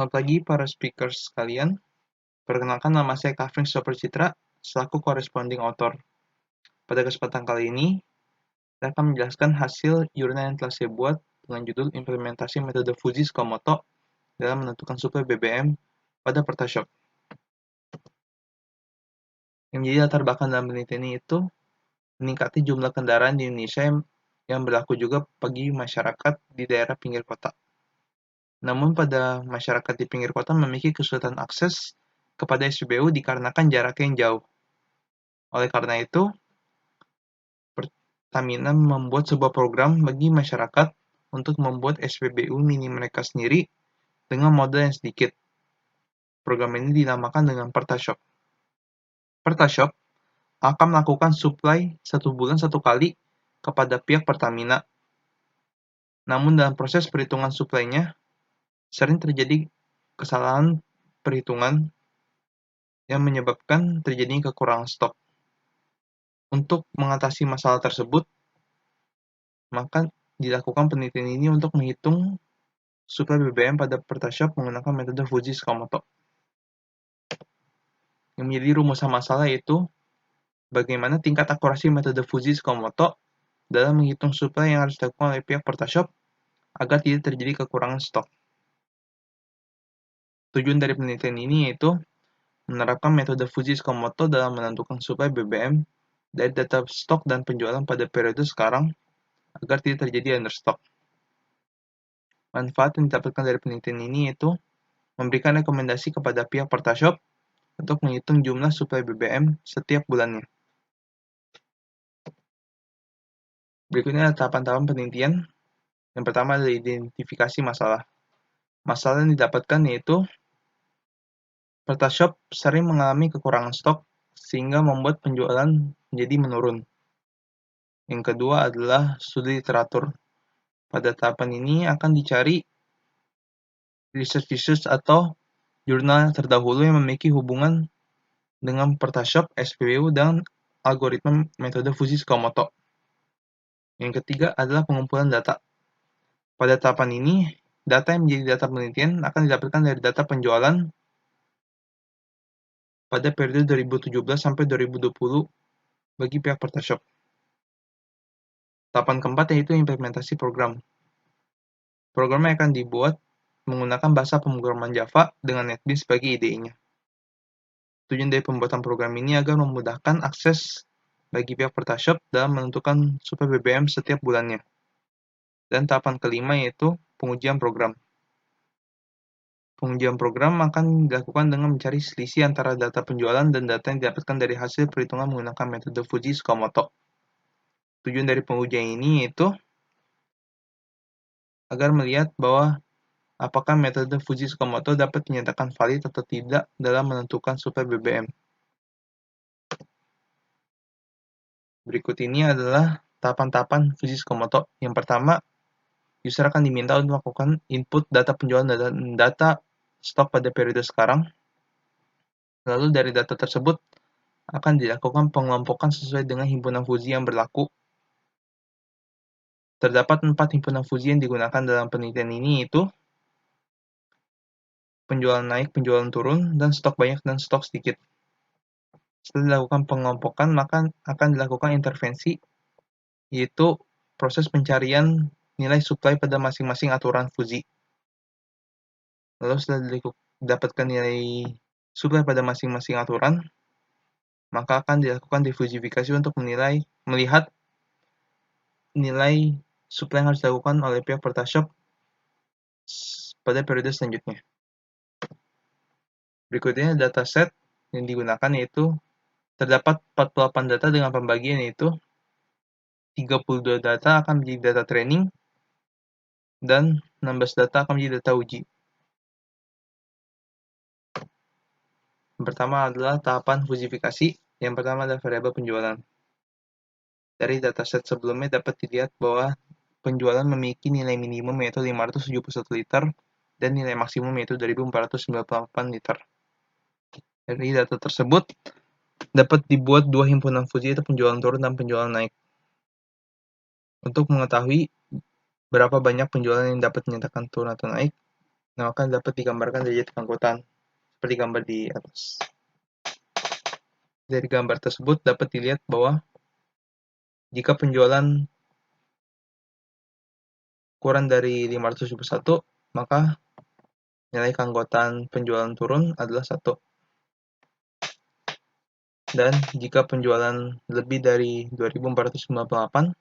Selamat pagi para speakers sekalian. Perkenalkan nama saya Kavin Sopercitra, selaku corresponding author. Pada kesempatan kali ini, saya akan menjelaskan hasil jurnal yang telah saya buat dengan judul Implementasi Metode Fuji Tsukamoto dalam menentukan suplai BBM pada PertaShop. Yang menjadi latar belakang dalam penelitian ini itu meningkatnya jumlah kendaraan di Indonesia yang berlaku juga bagi masyarakat di daerah pinggir kota. Namun pada masyarakat di pinggir kota memiliki kesulitan akses kepada SPBU dikarenakan jaraknya yang jauh. Oleh karena itu, Pertamina membuat sebuah program bagi masyarakat untuk membuat SPBU mini mereka sendiri dengan modal yang sedikit. Program ini dinamakan dengan PertaShop. PertaShop akan melakukan suplai 1 bulan 1 kali kepada pihak Pertamina. Namun dalam proses perhitungan suplainya, sering terjadi kesalahan perhitungan yang menyebabkan terjadinya kekurangan stok. Untuk mengatasi masalah tersebut, maka dilakukan penelitian ini untuk menghitung suplai BBM pada PertaShop menggunakan metode Fuji Tsukamoto. Yang menjadi rumusan masalah yaitu bagaimana tingkat akurasi metode Fuji Tsukamoto dalam menghitung suplai yang harus dilakukan oleh pihak PertaShop agar tidak terjadi kekurangan stok. Tujuan dari penelitian ini yaitu menerapkan metode Fuji Tsukamoto dalam menentukan suplai BBM dari data stok dan penjualan pada periode sekarang agar tidak terjadi understock. Manfaat yang didapatkan dari penelitian ini yaitu memberikan rekomendasi kepada pihak PertaShop untuk menghitung jumlah suplai BBM setiap bulannya. Berikutnya adalah tahapan-tahapan penelitian. Yang pertama adalah identifikasi masalah. Masalah yang didapatkan yaitu PertaShop sering mengalami kekurangan stok sehingga membuat penjualan menjadi menurun. Yang kedua adalah studi literatur. Pada tahapan ini akan dicari research atau jurnal terdahulu yang memiliki hubungan dengan PertaShop, SPBU, dan algoritma metode Fuji Tsukamoto. Yang ketiga adalah pengumpulan data. Pada tahapan ini, data yang menjadi data penelitian akan didapatkan dari data penjualan pada periode 2017 sampai 2020 bagi pihak PertaShop. Tahapan keempat yaitu implementasi program. Programnya akan dibuat menggunakan bahasa pemrograman Java dengan NetBeans sebagai IDE-nya. Tujuan dari pembuatan program ini agar memudahkan akses bagi pihak PertaShop dalam menentukan suplai BBM setiap bulannya. Dan tahapan kelima yaitu pengujian program. Pengujian program akan dilakukan dengan mencari selisih antara data penjualan dan data yang didapatkan dari hasil perhitungan menggunakan metode Fuji Tsukamoto. Tujuan dari pengujian ini yaitu agar melihat bahwa apakah metode Fuji Tsukamoto dapat dinyatakan valid atau tidak dalam menentukan suplai BBM. Berikut ini adalah tahapan-tahapan Fuji Tsukamoto. Yang pertama, user akan diminta untuk melakukan input data penjualan dan data stok pada periode sekarang. Lalu dari data tersebut akan dilakukan pengelompokan sesuai dengan himpunan Fuji yang berlaku. Terdapat 4 himpunan Fuji yang digunakan dalam penelitian ini yaitu penjualan naik, penjualan turun, dan stok banyak dan stok sedikit. Setelah dilakukan pengelompokan, maka akan dilakukan intervensi, yaitu proses pencarian nilai supply pada masing-masing aturan Fuji. Lalu setelah didapatkan nilai supply pada masing-masing aturan, maka akan dilakukan difusifikasi untuk melihat nilai supply yang harus dilakukan oleh pihak PertaShop pada periode selanjutnya. Berikutnya dataset yang digunakan yaitu terdapat 48 data dengan pembagian yaitu 32 data akan menjadi data training dan 16 data akan menjadi data uji. Yang pertama adalah tahapan fusifikasi. Yang pertama adalah variabel penjualan. Dari dataset sebelumnya dapat dilihat bahwa penjualan memiliki nilai minimum yaitu 571 liter dan nilai maksimum yaitu 2.498 liter. Dari data tersebut dapat dibuat dua himpunan Fuji yaitu penjualan turun dan penjualan naik. Untuk mengetahui berapa banyak penjualan yang dapat dinyatakan turun atau naik, maka dapat digambarkan derajat keanggotaan seperti gambar di atas. Dari gambar tersebut dapat dilihat bahwa jika penjualan kurang dari 571, maka nilai keanggotaan penjualan turun adalah 1. Dan jika penjualan lebih dari 2.498,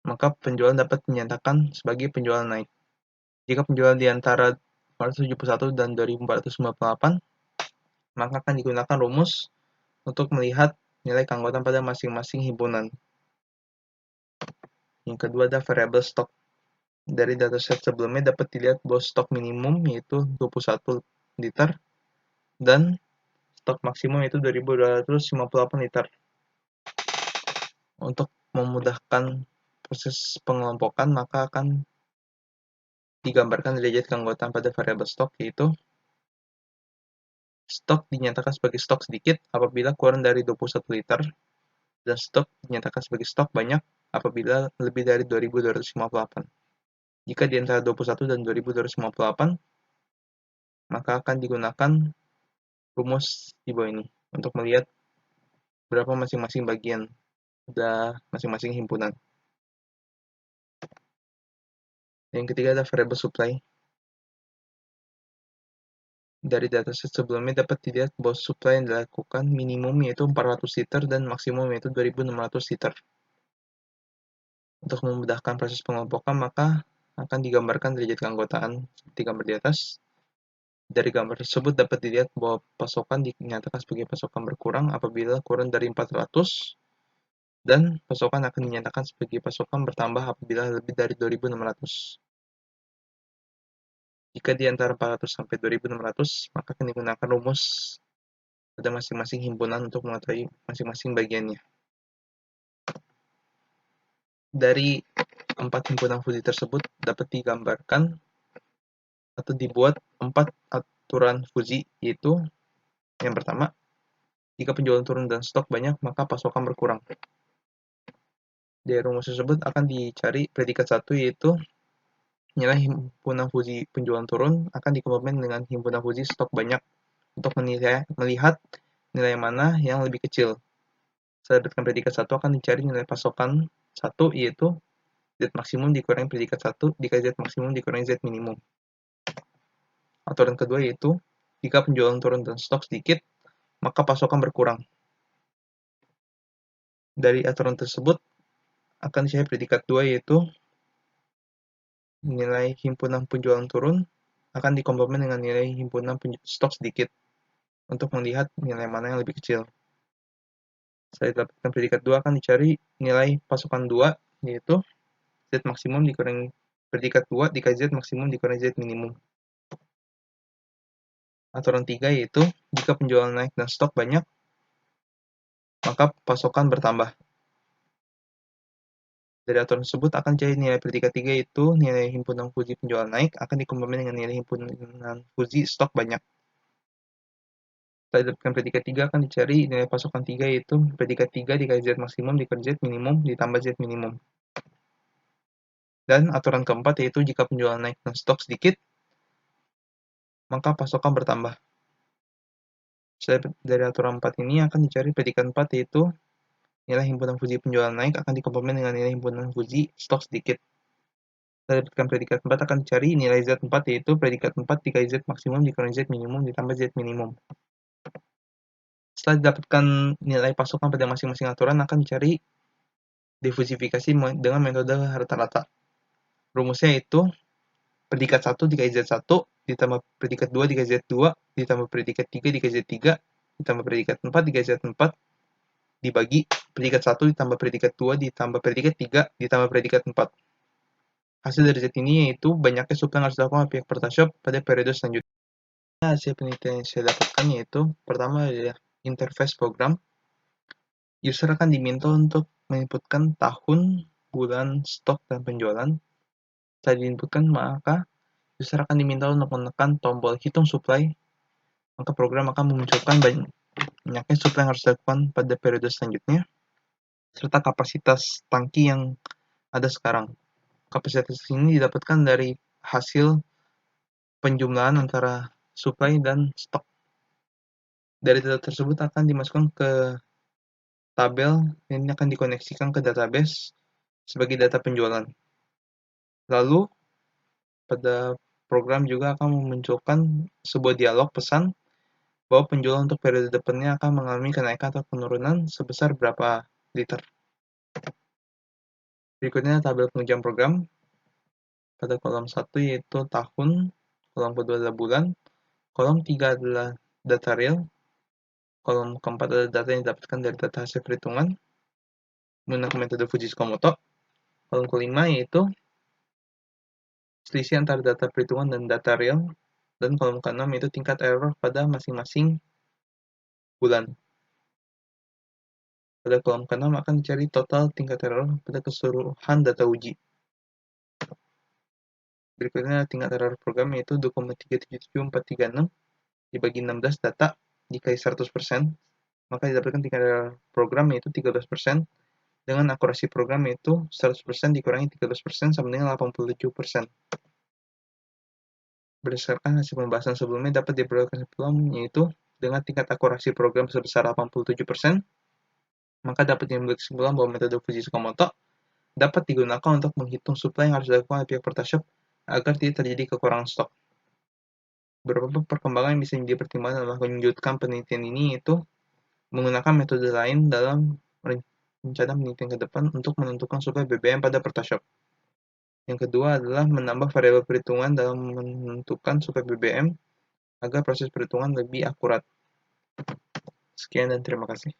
maka penjualan dapat dinyatakan sebagai penjualan naik. Jika penjualan di antara 471 dan 2.498, maka akan digunakan rumus untuk melihat nilai keanggotaan pada masing-masing himpunan. Yang kedua ada variable stok. Dari dataset sebelumnya dapat dilihat bahwa stok minimum yaitu 21 liter dan stok maksimum yaitu 2.258 liter. Untuk memudahkan proses pengelompokan, maka akan digambarkan derajat keanggotaan pada variabel stok, yaitu stok dinyatakan sebagai stok sedikit apabila kurang dari 21 liter, dan stok dinyatakan sebagai stok banyak apabila lebih dari 2.258. Jika di antara 21 dan 2.258, maka akan digunakan rumus di bawah ini untuk melihat berapa masing-masing bagian pada masing-masing himpunan. Yang ketiga adalah variable supply. Dari dataset sebelumnya dapat dilihat bahwa supply yang dilakukan minimum yaitu 400 liter dan maksimum yaitu 2.600 liter. Untuk memudahkan proses pengelompokan, maka akan digambarkan derajat keanggotaan seperti gambar di atas. Dari gambar tersebut dapat dilihat bahwa pasokan dinyatakan sebagai pasokan berkurang apabila kurang dari 400, dan pasokan akan dinyatakan sebagai pasokan bertambah apabila lebih dari 2.600. Jika di antara 400 sampai 2.600, maka akan digunakan rumus pada masing-masing himpunan untuk mengetahui masing-masing bagiannya. Dari 4 himpunan fusi tersebut dapat digambarkan atau dibuat 4 aturan fusi, yaitu yang pertama, jika penjualan turun dan stok banyak, maka pasokan berkurang. Dari rumus tersebut akan dicari predikat 1, yaitu nilai himpunan fusi penjualan turun akan dikombinasikan dengan himpunan fusi stok banyak untuk melihat nilai mana yang lebih kecil. Setelah dapatkan predikat 1 akan dicari nilai pasokan 1, yaitu Z maksimum dikurangi predikat 1 dikali Z maksimum dikurangi Z minimum. Aturan kedua yaitu jika penjualan turun dan stok sedikit, maka pasokan berkurang. Dari aturan tersebut akan dicari predikat 2, yaitu nilai himpunan penjualan turun akan dikombinasikan dengan nilai himpunan stok sedikit untuk melihat nilai mana yang lebih kecil. Setelah didapatkan predikat 2 akan dicari nilai pasokan 2, yaitu Z maksimum dikurangi predikat 2 dikali Z maksimum dikurangi Z minimum. Aturan 3 yaitu jika penjualan naik dan stok banyak, maka pasokan bertambah. Dari aturan tersebut akan jadi nilai predikat 3 yaitu nilai himpunan fusi penjualan naik akan dikombinasikan dengan nilai himpunan fusi stok banyak. Setelah didapatkan predikat 3 akan dicari nilai pasokan 3 yaitu predikat 3 dikali Z maksimum dikali Z minimum ditambah Z minimum. Dan aturan keempat yaitu jika penjualan naik dan stok sedikit, maka pasokan bertambah. Dari aturan 4 ini akan dicari predikat 4 yaitu nilai himpunan fusi penjualan naik akan dikombinasikan dengan nilai himpunan fusi stok sedikit. Setelah didapatkan predikat 4 akan dicari nilai Z4 yaitu predikat 4 dikali Z maksimum dikurangi Z minimum ditambah Z minimum. Setelah didapatkan nilai pasokan pada masing-masing aturan akan dicari diversifikasi dengan metode rata-rata. Rumusnya yaitu predikat 1 dikali Z1 ditambah predikat 2 dikali Z2 ditambah predikat 3 dikali Z3 ditambah predikat 4 dikali Z4 dibagi predikat 1 ditambah predikat 2 ditambah predikat 3 ditambah predikat 4. Hasil dari Z ini yaitu banyaknya suplai yang harus dilakukan oleh pihak PertaShop pada periode selanjutnya. Hasil penelitian yang saya dapatkan yaitu pertama adalah interface program. User akan diminta untuk menginputkan tahun, bulan, stok, dan penjualan. Setelah diinputkan, maka user akan diminta untuk menekan tombol hitung supply, maka program akan memunculkan banyaknya supply yang harus dilakukan pada periode selanjutnya, serta kapasitas tangki yang ada sekarang. Kapasitas ini didapatkan dari hasil penjumlahan antara supply dan stok. Dari data tersebut akan dimasukkan ke tabel yang akan dikoneksikan ke database sebagai data penjualan. Lalu, pada program juga akan memunculkan sebuah dialog pesan bahwa penjualan untuk periode depannya akan mengalami kenaikan atau penurunan sebesar berapa liter. Berikutnya tabel pengujian program. Pada kolom 1 yaitu tahun, kolom kedua adalah bulan, kolom 3 adalah data real, kolom keempat adalah data yang didapatkan dari data hasil perhitungan menggunakan metode Fujitsu-Komoto. Kolom kelima yaitu selisih antara data perhitungan dan data real, dan kolom keenam yaitu tingkat error pada masing-masing bulan. Pada kolom keenam akan dicari total tingkat error pada keseluruhan data uji. Berikutnya tingkat error program yaitu 2,377436 dibagi 16 data dikali 100%, maka didapatkan tingkat error program yaitu 13%, dengan akurasi program yaitu 100% dikurangi 13% sama dengan 87%. Berdasarkan hasil pembahasan sebelumnya dapat diperolehkan kesimpulan yaitu dengan tingkat akurasi program sebesar 87%, maka dapat diambil kesimpulan bahwa metode Fujitsu-Komoto dapat digunakan untuk menghitung suplai yang harus dilakukan oleh pihak Pertashop agar tidak terjadi kekurangan stok. Beberapa perkembangan yang bisa menjadi pertimbangan dalam melanjutkan penelitian ini yaitu menggunakan metode lain dalam rencana penelitian ke depan untuk menentukan suplai BBM pada Pertashop. Yang kedua adalah menambah variabel perhitungan dalam menentukan suplai BBM agar proses perhitungan lebih akurat. Sekian dan terima kasih.